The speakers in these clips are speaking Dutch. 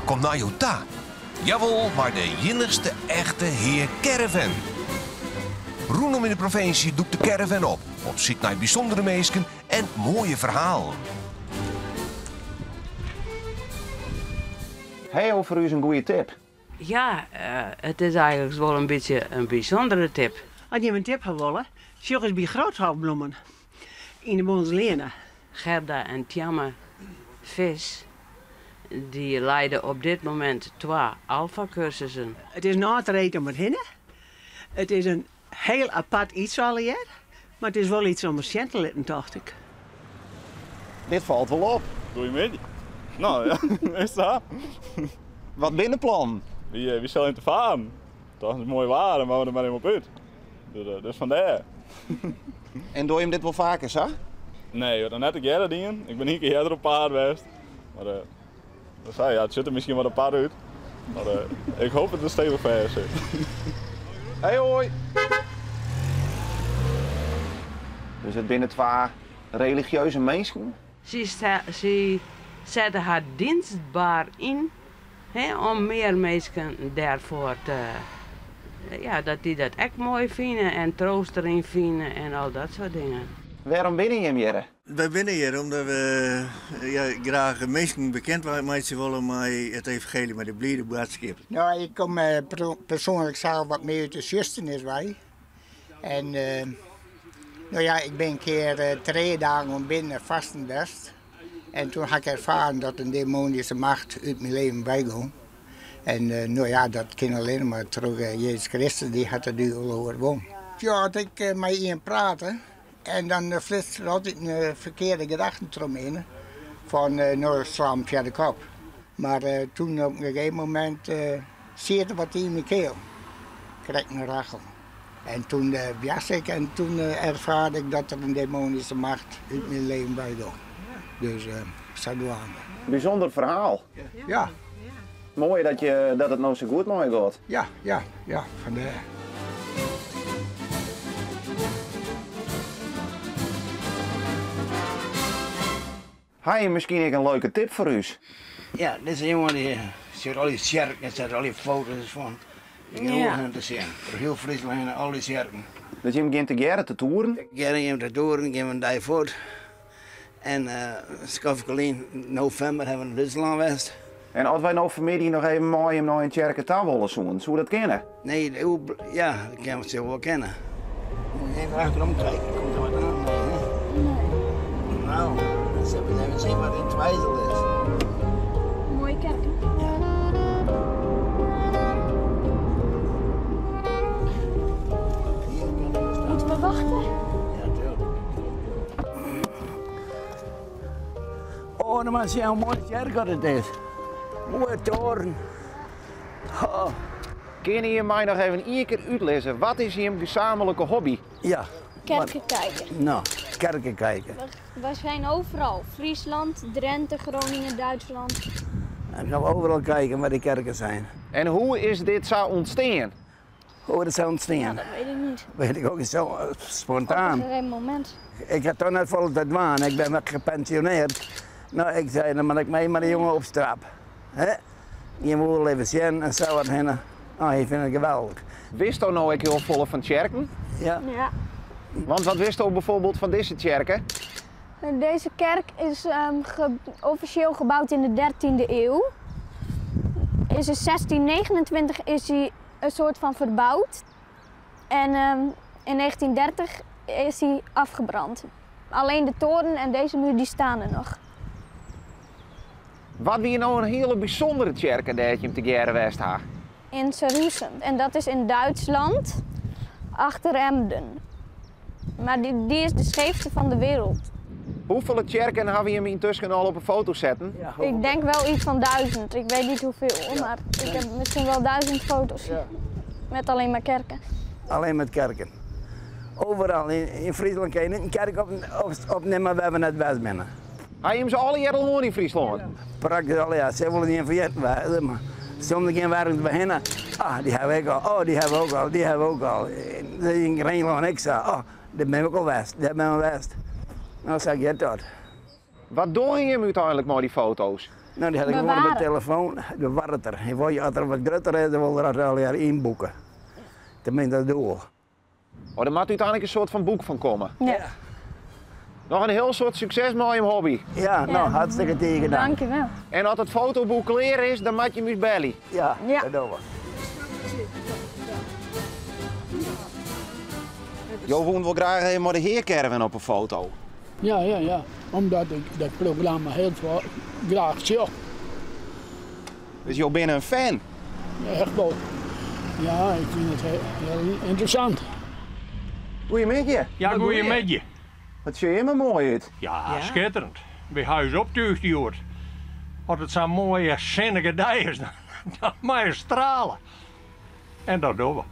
kom naar Jota. Jawel, maar de jinnigste echte heer caravan. Roenom in de provincie doet de caravan op zoek naar bijzondere mensen en mooie verhalen. Hey, over u is een goede tip. Ja, het is eigenlijk wel een beetje een bijzondere tip. Als je een tip hebt willen, zoek eens bij Groothoutbloemen in de Bonslene. Gerda en Tjamme Vis, die leiden op dit moment 2 alfa-cursussen. Het is na te eten om het hinnen. Het is een heel apart iets alweer, maar het is wel iets om een te letten, dacht ik. Dit valt wel op. Goedemiddag. Nou ja, is dat? Wat binnenplan? Wie zal in te varen? Toch is mooi waar, maar we er maar helemaal uit. Dus vandaar. En doe je hem dit wel vaker, zo? Nee, we hebben net een keer dingen. Ik ben hier een keer eerder op paard geweest. Maar ja, het zit er misschien wel een paar uit. Maar ik hoop dat het stevig ver zit. Hey hoi! Dus het binnen 2 religieuze mensen? Ze zetten haar dienstbaar in om meer mensen daarvoor te... Ja, dat die dat echt mooi vinden en troost erin vinden en al dat soort dingen. Waarom binnen je hem, Jere? Wij binnen hier omdat we graag mensen bekend willen met het evangelie, met de blijde boodschap. Nou, ik kom persoonlijk zelf wat meer uit de zusternis bij. En nou ja, ik ben een keer 3 dagen om binnen vasten best. En toen had ik ervaren dat een demonische macht uit mijn leven bijging. En nou ja, dat kan alleen maar terug Jezus Christus, die had het duur overwonnen. Ja, had ik met iemand praten. En dan flitste er altijd een verkeerde gedachte eromheen. Van, nou, sla hem via de kop. Maar toen op een gegeven moment zette wat in mijn keel. Ik kreeg een rachel. En toen jas ik en toen ervaarde ik dat er een demonische macht uit mijn leven bij ging. Dus zo doen we. Bijzonder verhaal. Ja. Mooi dat het nou zo goed mooi gaat. Ja, vandaar. Heb je misschien een leuke tip voor u? Ja, dit is een jongen die zet al die sjerken, zet al die foto's van. Ik heb heel veel te zien. Door heel Friesland, al die sjerken. Dat je hem begint te geren, te toeren? Ik ga hem te toeren, ik heb hem daar voort. En in november hebben we in Duitsland geweest. En als wij nou vanmiddag nog even mooi hem naar een kerkentaal willen zoeken, zou dat kennen? Nee, ja, dat kan we zo wel kennen. Moet je even achterom kijken, komt er wat aan? Nee. Nou, dan zullen we even zien wat in twijfel is. Mooie kerk. Ja. Moeten we wachten? Ja, tuurlijk. Oh, dan maar zien hoe mooi de kerk dat het is. Mooie toren. Oh. Kun je mij nog even 1 keer uitlezen? Wat is je gezamenlijke hobby? Ja. Kerken kijken. Nou, kerken kijken. We zijn overal. Friesland, Drenthe, Groningen, Duitsland. Dan gaan we overal kijken waar die kerken zijn. En hoe is dit zo ontstaan? Hoe dat zou ontstaan? Ja, dat weet ik niet. Weet ik ook niet zo spontaan. Op een gegeven moment. Ik had toch net vol tijd waan. Ik ben gepensioneerd. Nou, ik zei, dan moet ik mee met een jongen op strap. Je moet wel even zien en zo wat heen. Nou, ik vind het geweldig. Wist je nou ook heel vol van kerken? Ja. Ja. Want wat wist je bijvoorbeeld van deze kerken? Deze kerk is officieel gebouwd in de 13e eeuw. Is in 1629 is hij een soort van verbouwd. En in 1930 is hij afgebrand. Alleen de toren en deze muur die staan er nog. Wat wie nou een hele bijzondere kerk dat je hem te geren west had? In Saarhusen. En dat is in Duitsland, achter Emden. Maar die is de scheefste van de wereld. Hoeveel kerken hebben we hem intussen al op een foto zetten? Ja, Ik denk wel iets van 1000. Ik weet niet hoeveel, maar ik heb misschien wel 1000 foto's. Ja. Met alleen maar kerken. Alleen met kerken. Overal in Friesland kan je niet een kerk opnemen, we hebben net best binnen. Heb je hem ze alle jaren al in Friesland? Praktisch al, ja, ze willen niet in vergeten. Maar soms keer waren we beginnen. Ah, die hebben we ook al. Oh, die hebben we ook al. Die hebben we ook al. In Rijnland en ik zei, oh, dit ben ik ook al west. Nou zeg je dat. Wat doe je hem uiteindelijk met die foto's? Nou, die had ik gewoon op de Bewaren. telefoon. De warter. En wil je als er wat groter is, dan wil je er al jaar inboeken. Tenminste, dat doe ik. Oh, daar moet uiteindelijk een soort van boek van komen. Ja. Nog een heel soort succes met je hobby. Ja, nou, hartstikke tegen gedaan. Dankjewel. En als het fotoboek klaar is, dan moet je me bellen. Ja, Ja. dat doen we. Jo woont wel graag even met de heercaravan op een foto. Ja. Omdat ik dat programma heel graag zie. Dus Jo bent een fan. Echt wel. Ja, ik vind het heel interessant. Goedemiddag. Ja, goeiemiddag. Wat zie je er mooi uit. Ja, schitterend. Bij huis optuigd die hoort. Als het zo'n mooie zinnige dag is, dan mag je stralen. En dat doen we.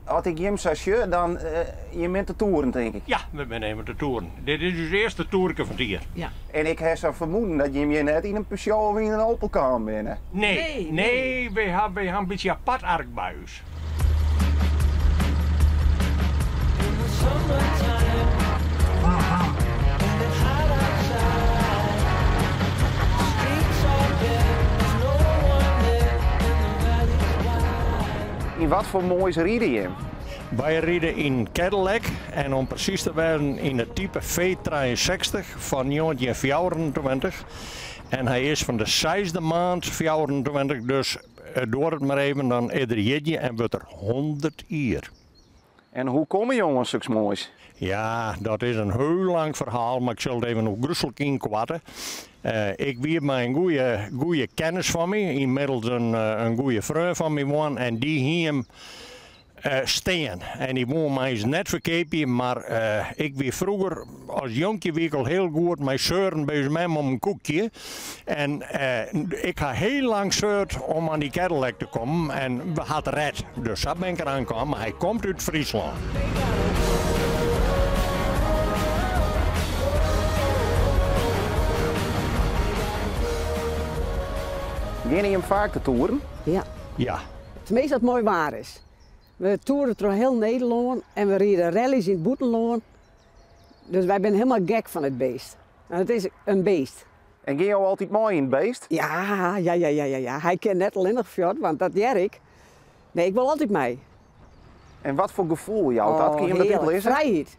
Als ik hem zou zien, dan je bent de toeren, denk ik. Ja, we nemen de toeren. Dit is dus de eerste toerke van het hier. Ja. En ik heb zo vermoeden dat je net in een Peugeot of in een Opel kan binnen. Nee, we hebben een beetje apart ark bij ons. In wat voor moois rieden je hem? Wij rijden in Cadillac en om precies te zijn in het type V63 van 1924. En hij is van de 6e maand 24, dus door het maar even dan ieder jeetje en wordt er 100 jaar. En hoe komen jongens zulks moois? Ja, dat is een heel lang verhaal, maar ik zal het even nog grusselijk inkwatten. Ik wie bij een goede kennis van me, inmiddels een goede vriend van me woon, en die hier hem steen. En die woon mij eens net verkepen, maar ik wie vroeger als jonkje wikkel heel goed mijn zeuren bij hem om een koekje. En ik ga heel lang zeurd om aan die Cadillac te komen en we hadden red. Dus dat ben ik eraan gekomen, maar hij komt uit Friesland. Gaan je hem vaak te toeren? Ja. Ja. Tenminste, dat het mooi waar is. We toeren door heel Nederland en we rijden rallies in het Boetenloon. Dus wij zijn helemaal gek van het beest. En het is een beest. En ging je altijd mooi in het beest? Ja. Hij kent net alleen nog fjord, want dat jij ik. Nee, ik wil altijd mee. En wat voor gevoel jou dat? Kun je dat heerlijk. lezen? Vrijheid.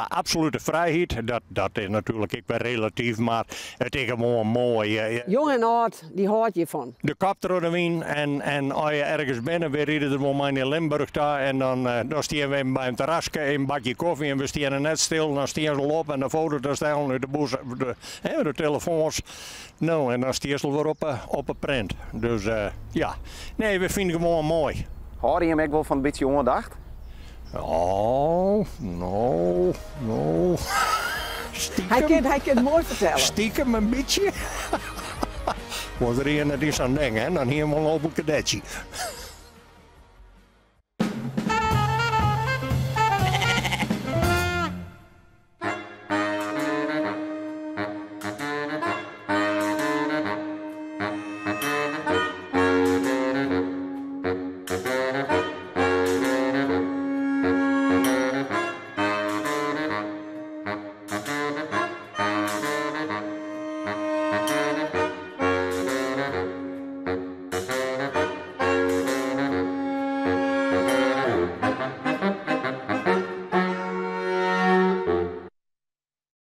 Absolute vrijheid. Dat is natuurlijk ik ben relatief, maar het is gewoon mooi. Jong en oud, die houdt je van. De kap door de wien en als je ergens binnen, we rijden er wel maar in Limburg daar en dan staan we bij een terrasje, een bakje koffie en we staan er net stil, dan staan ze op en de foto's daar staan uit de boes, de telefoons. Nou, en dan staan ze weer op een print. Dus ja, nee, we vinden het gewoon mooi. Hoor je hem ook wel van een beetje ondacht? Oh, no. Stiekem. Hij kan het mooi vertellen. Stiekem een beetje. Was er hier net iets aan denken, hè? Dan hier wel een open kadetje.